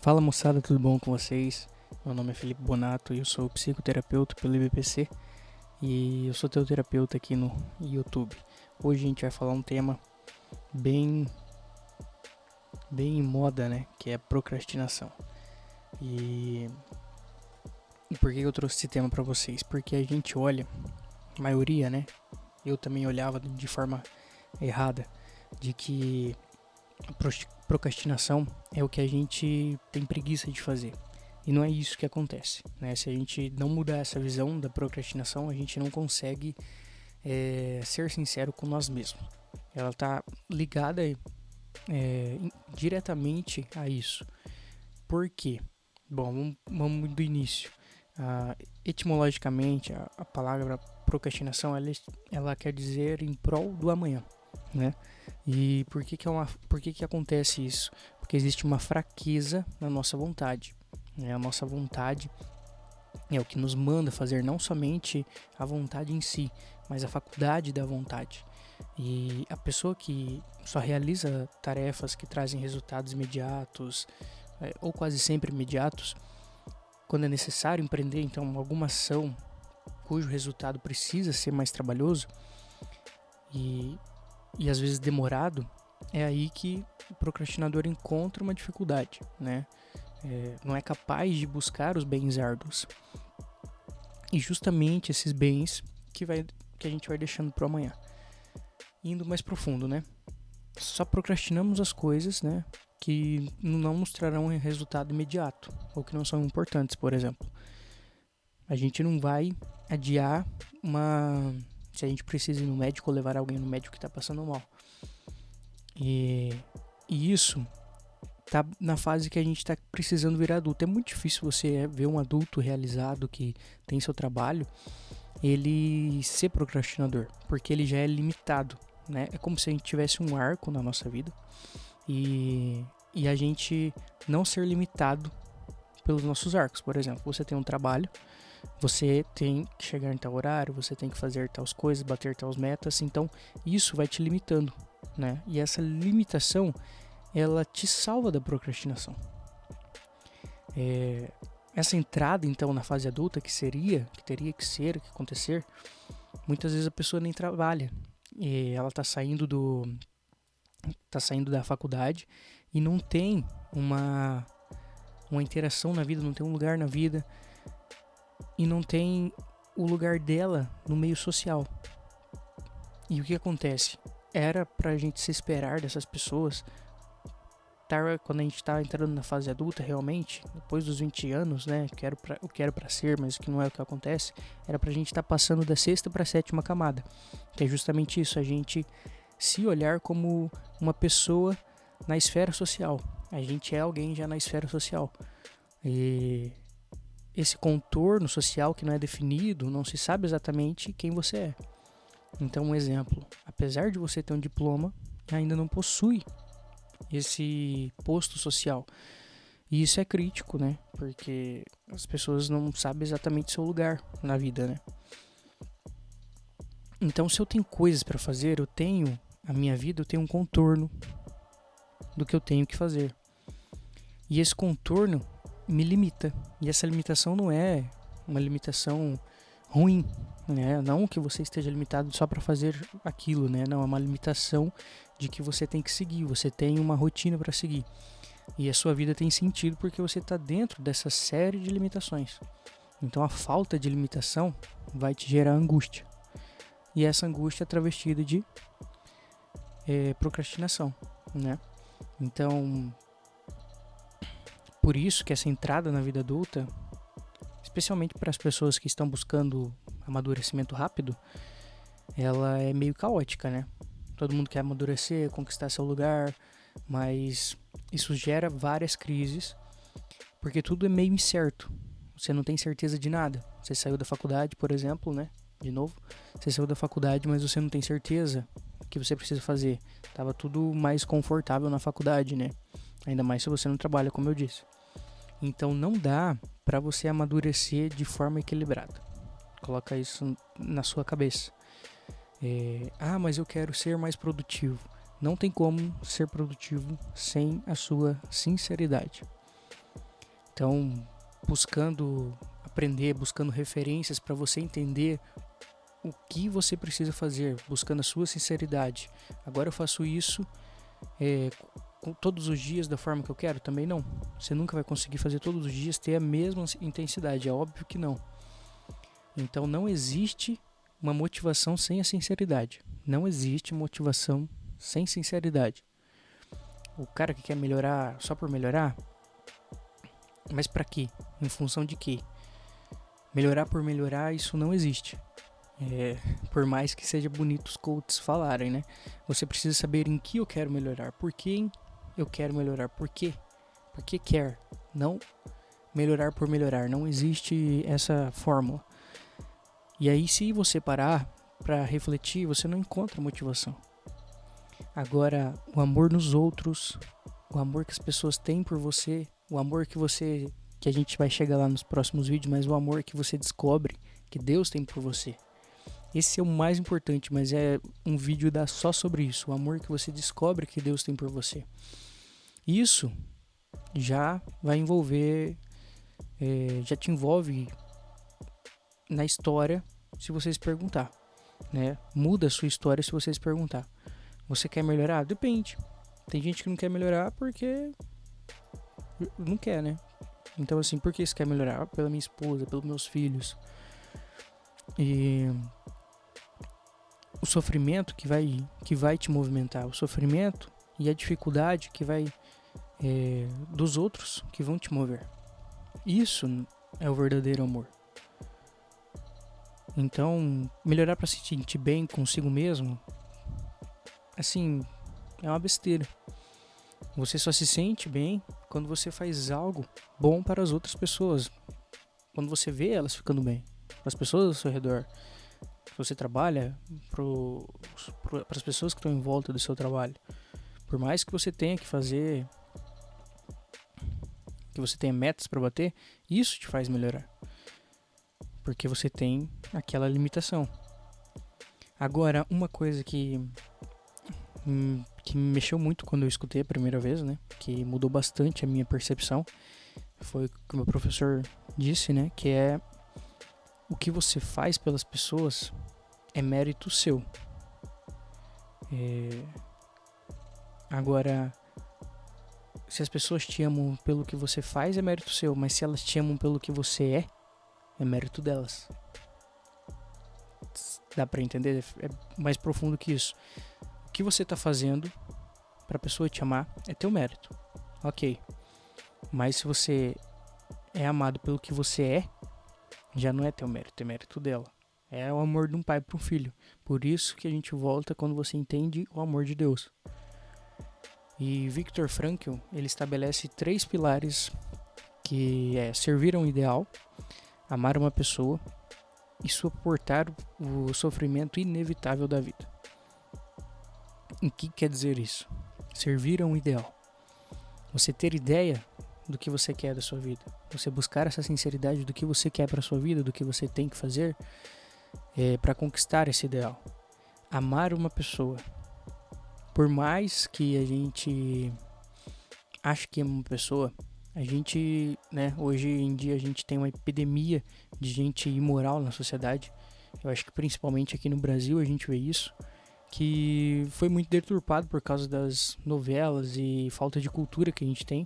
Fala moçada, tudo bom com vocês? Meu nome é Felipe Bonato e eu sou psicoterapeuta pelo IBPC e eu sou teu terapeuta aqui no YouTube. Hoje a gente vai falar um tema bem em moda, né? Que é procrastinação. E por que eu trouxe esse tema pra vocês? Porque a gente olha, a maioria, né? Eu também olhava de forma errada, de que a procrastinação é o que a gente tem preguiça de fazer. E não é isso que acontece, né? Se a gente não mudar essa visão da procrastinação, a gente não consegue ser sincero com nós mesmos. Ela está ligada diretamente a isso. Por quê? Bom, vamos do início. Etimologicamente, a palavra procrastinação ela quer dizer em prol do amanhã, né? E por que acontece isso? Porque existe uma fraqueza na nossa vontade. A nossa vontade é o que nos manda fazer não somente a vontade em si, mas a faculdade da vontade. E a pessoa que só realiza tarefas que trazem resultados imediatos, ou quase sempre imediatos, quando é necessário empreender então alguma ação cujo resultado precisa ser mais trabalhoso e às vezes demorado, é aí que o procrastinador encontra uma dificuldade, né? Não é capaz de buscar os bens árduos. E justamente esses bens que a gente vai deixando para amanhã. Indo mais profundo, né? Só procrastinamos as coisas, né, que não nos trarão um resultado imediato, ou que não são importantes, por exemplo. A gente não vai adiar se a gente precisa ir no médico ou levar alguém no médico que está passando mal. E isso tá na fase que a gente tá precisando virar adulto. É muito difícil você ver um adulto realizado que tem seu trabalho, ele ser procrastinador, porque ele já é limitado, né? É como se a gente tivesse um arco na nossa vida e a gente não ser limitado pelos nossos arcos. Por exemplo, você tem um trabalho, você tem que chegar em tal horário, você tem que fazer tais coisas, bater tais metas, então isso vai te limitando, né? E essa limitação, ela te salva da procrastinação. Essa entrada então na fase adulta que teria que ser, que acontecer, muitas vezes a pessoa nem trabalha e ela tá saindo da faculdade e não tem uma interação na vida, não tem um lugar na vida e não tem o lugar dela no meio social. E o que acontece? Era pra gente se esperar dessas pessoas quando a gente está entrando na fase adulta realmente, depois dos 20 anos, né, eu quero para ser, mas que não é o que acontece, era pra gente estar passando da sexta para a sétima camada, que é justamente isso, a gente se olhar como uma pessoa na esfera social, a gente é alguém já na esfera social, e esse contorno social que não é definido, não se sabe exatamente quem você é. Então, um exemplo, apesar de você ter um diploma, ainda não possui esse posto social. E isso é crítico, né? Porque as pessoas não sabem exatamente seu lugar na vida, né? Então, se eu tenho coisas para fazer, a minha vida, eu tenho um contorno do que eu tenho que fazer. E esse contorno me limita. E essa limitação não é uma limitação ruim, né? Não que você esteja limitado só para fazer aquilo, né? Não, é uma limitação de que você tem que seguir, você tem uma rotina para seguir. E a sua vida tem sentido porque você está dentro dessa série de limitações. Então a falta de limitação vai te gerar angústia. E essa angústia é travestida de procrastinação, né? Então, por isso que essa entrada na vida adulta, especialmente para as pessoas que estão buscando amadurecimento rápido, ela é meio caótica, né? Todo mundo quer amadurecer, conquistar seu lugar, mas isso gera várias crises, porque tudo é meio incerto. Você não tem certeza de nada. Você saiu da faculdade, por exemplo, né? De novo, você saiu da faculdade, mas você não tem certeza do que você precisa fazer. Tava tudo mais confortável na faculdade, né? Ainda mais se você não trabalha, como eu disse. Então não dá para você amadurecer de forma equilibrada. Coloca isso na sua cabeça. Mas eu quero ser mais produtivo. Não tem como ser produtivo sem a sua sinceridade. Então, buscando aprender, buscando referências para você entender o que você precisa fazer, buscando a sua sinceridade. Agora eu faço isso todos os dias da forma que eu quero? Também não. Você nunca vai conseguir fazer todos os dias ter a mesma intensidade, é óbvio que não. Então não existe uma motivação sem a sinceridade. Não existe motivação sem sinceridade. O cara que quer melhorar só por melhorar, mas pra quê? Em função de quê? Melhorar por melhorar, isso não existe. Por mais que seja bonito os coaches falarem, né? Você precisa saber em que eu quero melhorar, por quem eu quero melhorar, por quê? Por que quer? Não melhorar por melhorar, não existe essa fórmula. E aí, se você parar para refletir, você não encontra motivação. Agora, o amor nos outros, o amor que as pessoas têm por você, o amor que a gente vai chegar lá nos próximos vídeos, mas o amor que você descobre que Deus tem por você. Esse é o mais importante, mas é um vídeo só sobre isso, o amor que você descobre que Deus tem por você. Isso já vai envolver, já te envolve na história se você se perguntar, né? Muda a sua história se você se perguntar. Você quer melhorar? Depende. Tem gente que não quer melhorar porque não quer, né? Então assim, por que você quer melhorar? Pela minha esposa, pelos meus filhos. E o sofrimento que vai te movimentar, o sofrimento e a dificuldade que vai dos outros que vão te mover. Isso é o verdadeiro amor. Então, melhorar para se sentir bem consigo mesmo, assim, é uma besteira. Você só se sente bem quando você faz algo bom para as outras pessoas. Quando você vê elas ficando bem, para as pessoas ao seu redor. Você trabalha para as pessoas que estão em volta do seu trabalho. Por mais que você tenha que fazer, que você tenha metas para bater, isso te faz melhorar. Porque você tem aquela limitação. Agora, uma coisa que me mexeu muito quando eu escutei a primeira vez, né? Que mudou bastante a minha percepção. Foi o que o meu professor disse, né? Que é o que você faz pelas pessoas é mérito seu. Agora, se as pessoas te amam pelo que você faz, é mérito seu. Mas se elas te amam pelo que você é mérito delas. Dá pra entender? É mais profundo que isso. O que você tá fazendo pra pessoa te amar é teu mérito. Ok. Mas se você é amado pelo que você já não é teu mérito, é mérito dela. É o amor de um pai para um filho. Por isso que a gente volta quando você entende o amor de Deus. E Viktor Frankl, ele estabelece 3 pilares que é servir a um ideal, amar uma pessoa e suportar o sofrimento inevitável da vida. O que quer dizer isso? Servir a um ideal. Você ter ideia do que você quer da sua vida. Você buscar essa sinceridade do que você quer para sua vida, do que você tem que fazer para conquistar esse ideal. Amar uma pessoa. Por mais que a gente ache que ama uma pessoa, a gente, né, hoje em dia a gente tem uma epidemia de gente imoral na sociedade. Eu acho que principalmente aqui no Brasil a gente vê isso, que foi muito deturpado por causa das novelas e falta de cultura que a gente tem.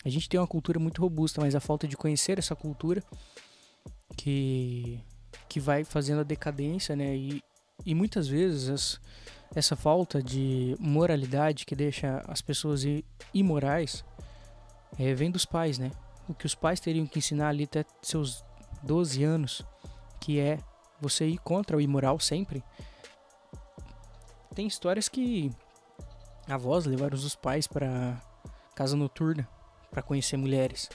A gente tem uma cultura muito robusta, mas a falta de conhecer essa cultura que vai fazendo a decadência, né? E muitas vezes essa falta de moralidade que deixa as pessoas imorais vem dos pais, né? O que os pais teriam que ensinar ali até seus 12 anos, que é você ir contra o imoral sempre. Tem histórias que avós levaram os pais para casa noturna para conhecer mulheres.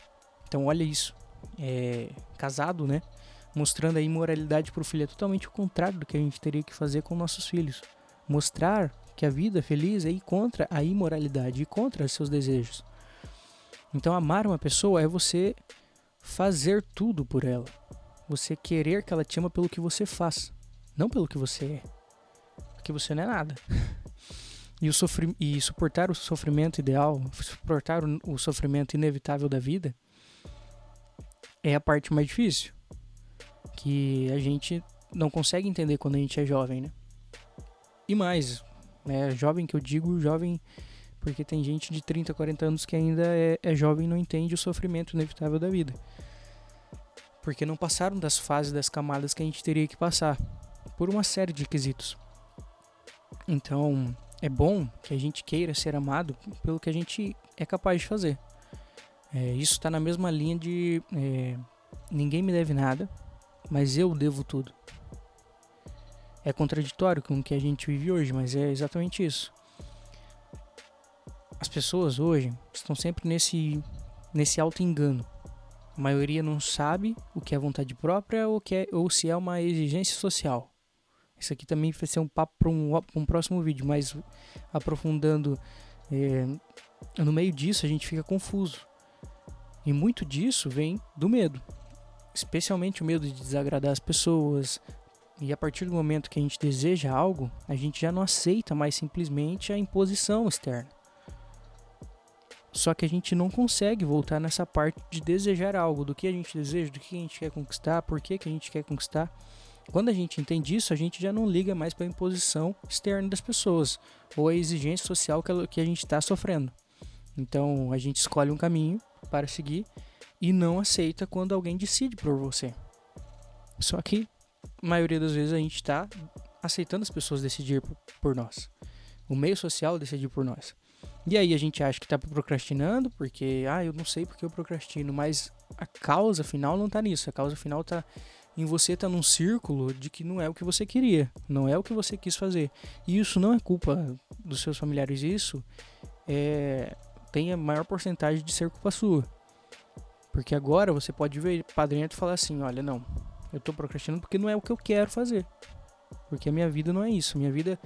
Então olha isso, casado, né? Mostrando a imoralidade pro filho é totalmente o contrário do que a gente teria que fazer com nossos filhos. Mostrar que a vida feliz é ir contra a imoralidade, ir contra seus desejos. Então amar uma pessoa é você fazer tudo por ela. Você querer que ela te ama pelo que você faz, não pelo que você é. Porque você não é nada. E suportar o sofrimento ideal, suportar o sofrimento inevitável da vida, é a parte mais difícil, que a gente não consegue entender quando a gente é jovem, né? E mais, né? Jovem que eu digo, jovem porque tem gente de 30, 40 anos que ainda é jovem e não entende o sofrimento inevitável da vida. Porque não passaram das fases, das camadas que a gente teria que passar, por uma série de quesitos. Então, é bom que a gente queira ser amado pelo que a gente é capaz de fazer. Isso está na mesma linha de ninguém me deve nada, mas eu devo tudo. É contraditório com o que a gente vive hoje, mas é exatamente isso. As pessoas hoje estão sempre nesse auto-engano. A maioria não sabe o que é vontade própria ou se é uma exigência social. Isso aqui também vai ser um papo para um próximo vídeo, mas aprofundando no meio disso a gente fica confuso. E muito disso vem do medo. Especialmente o medo de desagradar as pessoas. E a partir do momento que a gente deseja algo, a gente já não aceita mais simplesmente a imposição externa. Só que a gente não consegue voltar nessa parte de desejar algo, do que a gente deseja, do que a gente quer conquistar, por que a gente quer conquistar. Quando a gente entende isso, a gente já não liga mais para a imposição externa das pessoas, ou a exigência social que a gente está sofrendo. Então a gente escolhe um caminho para seguir e não aceita quando alguém decide por você. Só que a maioria das vezes a gente está aceitando as pessoas decidir por nós. O meio social decidir por nós. E aí a gente acha que está procrastinando porque, eu não sei porque eu procrastino, mas a causa final não está nisso. A causa final está em você estar num círculo de que não é o que você queria, não é o que você quis fazer. E isso não é culpa dos seus familiares, isso tem a maior porcentagem de ser culpa sua. Porque agora você pode ver para dentro e falar assim, olha, não, eu tô procrastinando porque não é o que eu quero fazer. Porque a minha vida não é isso, minha vida...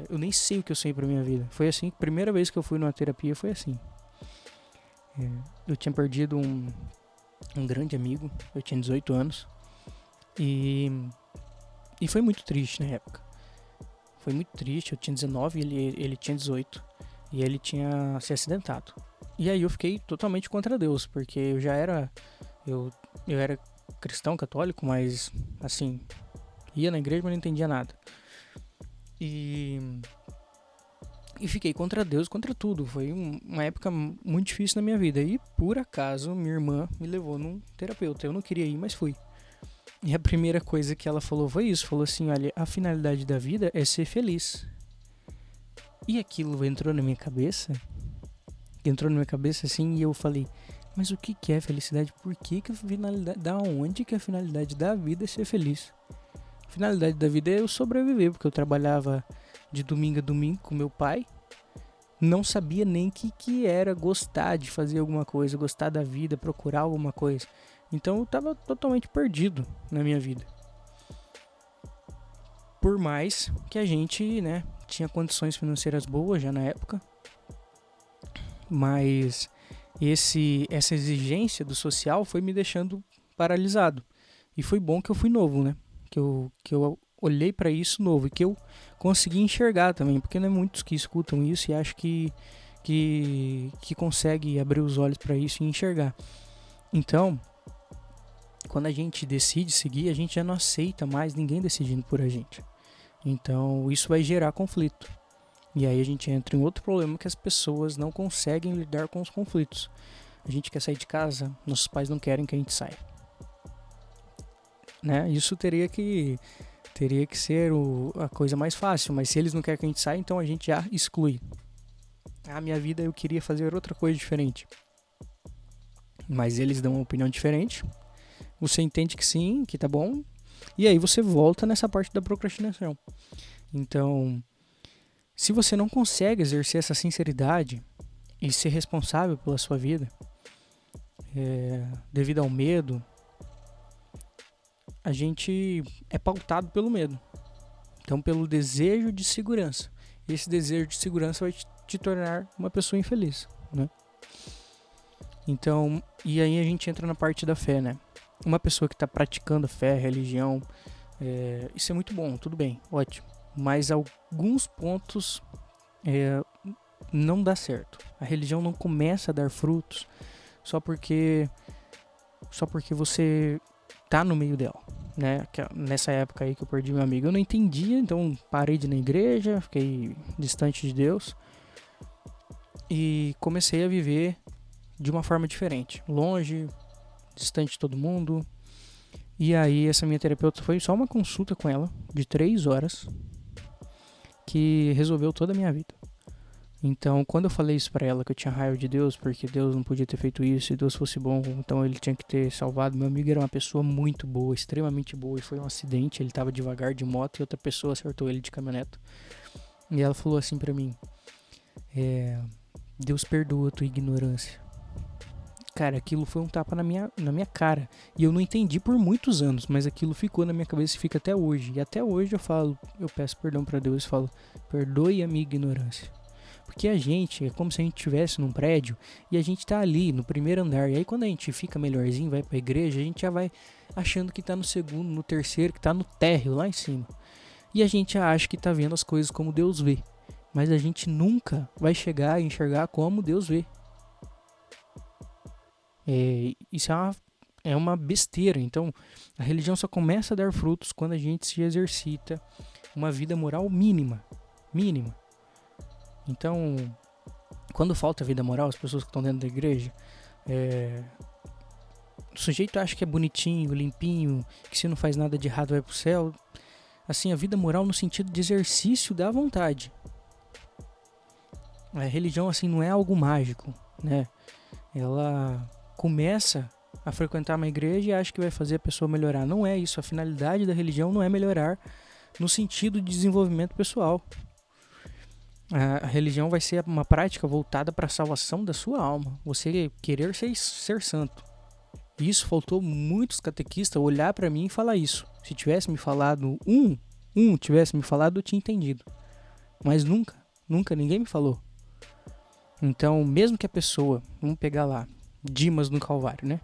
eu nem sei o que eu sonhei pra minha vida. Foi assim, a primeira vez que eu fui numa terapia foi assim. Eu tinha perdido um grande amigo, eu tinha 18 anos. E foi muito triste na época. Foi muito triste, eu tinha 19 e ele tinha 18. E ele tinha se acidentado. E aí eu fiquei totalmente contra Deus, porque eu já era... Eu era cristão, católico, mas assim... Ia na igreja, mas não entendia nada. E fiquei contra Deus, contra tudo. Foi uma época muito difícil na minha vida. E por acaso minha irmã me levou num terapeuta. Eu não queria ir, mas fui. E a primeira coisa que ela falou foi isso. Falou assim, olha, a finalidade da vida é ser feliz. E aquilo entrou na minha cabeça. Entrou na minha cabeça assim e eu falei, mas o que é felicidade? Por que a finalidade... Da onde que a finalidade da vida é ser feliz? A finalidade da vida é eu sobreviver, porque eu trabalhava de domingo a domingo com meu pai, não sabia nem que era gostar de fazer alguma coisa, gostar da vida, procurar alguma coisa. Então eu estava totalmente perdido na minha vida. Por mais que a gente, tinha condições financeiras boas já na época, mas essa exigência do social foi me deixando paralisado. E foi bom que eu fui novo, que eu olhei para isso novo e que eu consegui enxergar também, porque não é muitos que escutam isso e acham que consegue abrir os olhos para isso e enxergar. Então, quando a gente decide seguir, a gente já não aceita mais ninguém decidindo por a gente. Então, isso vai gerar conflito. E aí a gente entra em outro problema, que as pessoas não conseguem lidar com os conflitos. A gente quer sair de casa, nossos pais não querem que a gente saia. Isso teria que ser a coisa mais fácil, mas se eles não querem que a gente saia, então a gente já exclui. A minha vida eu queria fazer outra coisa diferente. Mas eles dão uma opinião diferente. Você entende que sim, que tá bom. E aí você volta nessa parte da procrastinação. Então, se você não consegue exercer essa sinceridade e ser responsável pela sua vida, devido ao medo, a gente é pautado pelo medo. Então, pelo desejo de segurança. Esse desejo de segurança vai te tornar uma pessoa infeliz, Então, e aí a gente entra na parte da fé, Uma pessoa que está praticando a fé, a religião, isso é muito bom, tudo bem, ótimo. Mas alguns pontos não dá certo. A religião não começa a dar frutos só porque só porque você tá no meio dela, né? Nessa época aí que eu perdi meu amigo, eu não entendia, então parei de ir na igreja, fiquei distante de Deus e comecei a viver de uma forma diferente, longe, distante de todo mundo. E aí essa minha terapeuta, foi só uma consulta com ela de 3 horas que resolveu toda a minha vida. Então, quando eu falei isso pra ela, que eu tinha raiva de Deus, porque Deus não podia ter feito isso, se Deus fosse bom, então ele tinha que ter salvado. Meu amigo era uma pessoa muito boa, extremamente boa, e foi um acidente, ele tava devagar de moto e outra pessoa acertou ele de caminhonete. E ela falou assim pra mim, Deus perdoa a tua ignorância. Cara, aquilo foi um tapa na minha cara. E eu não entendi por muitos anos, mas aquilo ficou na minha cabeça e fica até hoje. E até hoje eu peço perdão pra Deus e falo, perdoe a minha ignorância. Porque a gente, é como se a gente estivesse num prédio e a gente tá ali no primeiro andar. E aí quando a gente fica melhorzinho, vai pra igreja, a gente já vai achando que tá no segundo, no terceiro, que tá no térreo lá em cima. E a gente acha que tá vendo as coisas como Deus vê. Mas a gente nunca vai chegar a enxergar como Deus vê. Isso é uma besteira. Então a religião só começa a dar frutos quando a gente se exercita uma vida moral mínima. Então, quando falta vida moral, as pessoas que estão dentro da igreja, o sujeito acha que é bonitinho, limpinho, que se não faz nada de errado vai pro céu. Assim, a vida moral no sentido de exercício da vontade. A religião, assim, não é algo mágico, né? Ela começa a frequentar uma igreja e acha que vai fazer a pessoa melhorar. Não é isso. A finalidade da religião não é melhorar no sentido de desenvolvimento pessoal. A religião vai ser uma prática voltada para a salvação da sua alma. Você querer ser santo. E isso faltou muitos catequistas olhar para mim e falar isso. Se tivesse me falado tivesse me falado, eu tinha entendido. Mas nunca ninguém me falou. Então, mesmo que a pessoa, vamos pegar lá, Dimas no Calvário, né?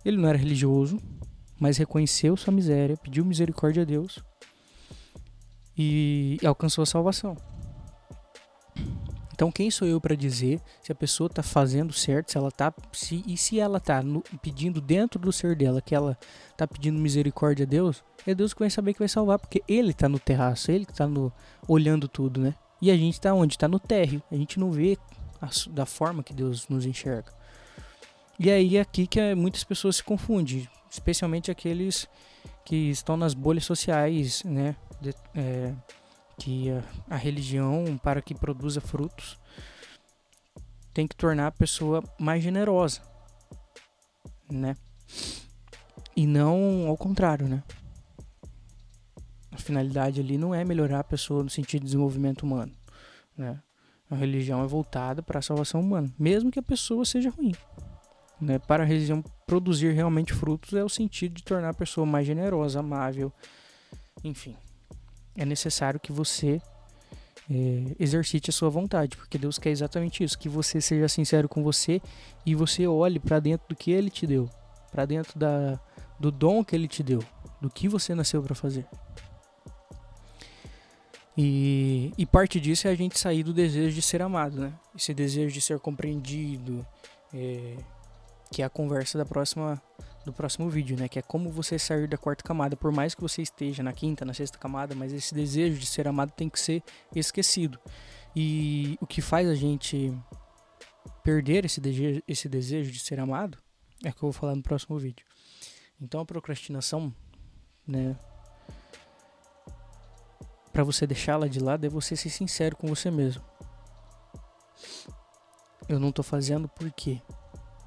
Ele não era religioso, mas reconheceu sua miséria, pediu misericórdia a Deus e alcançou a salvação. Então quem sou eu para dizer se a pessoa está fazendo certo, se ela está pedindo dentro do ser dela, que ela está pedindo misericórdia a Deus, é Deus que vai saber que vai salvar, porque Ele está no terraço, Ele que está olhando tudo, né? E a gente está onde? Está no térreo, a gente não vê da forma que Deus nos enxerga. E aí é aqui que muitas pessoas se confundem, especialmente aqueles que estão nas bolhas sociais, né? Que a religião, para que produza frutos, tem que tornar a pessoa mais generosa, né? E não ao contrário, né? A finalidade ali não é melhorar a pessoa no sentido de desenvolvimento humano, né? A religião é voltada para a salvação humana, mesmo que a pessoa seja ruim, né? Para a religião produzir realmente frutos é o sentido de tornar a pessoa mais generosa, amável, enfim. É necessário que você exercite a sua vontade, porque Deus quer exatamente isso, que você seja sincero com você e você olhe para dentro do que Ele te deu, para dentro do dom que Ele te deu, do que você nasceu para fazer. E parte disso é a gente sair do desejo de ser amado, né? Esse desejo de ser compreendido, que é a conversa do próximo vídeo, né? Que é como você sair da quarta camada, por mais que você esteja na quinta, na sexta camada, mas esse desejo de ser amado tem que ser esquecido. E o que faz a gente perder esse desejo de ser amado é o que eu vou falar no próximo vídeo. Então a procrastinação, né? Para você deixá-la de lado é você ser sincero com você mesmo. Eu não tô fazendo por quê?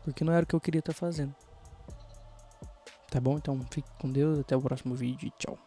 Porque não era o que eu queria estar fazendo. Tá bom? Então fique com Deus, até o próximo vídeo e tchau.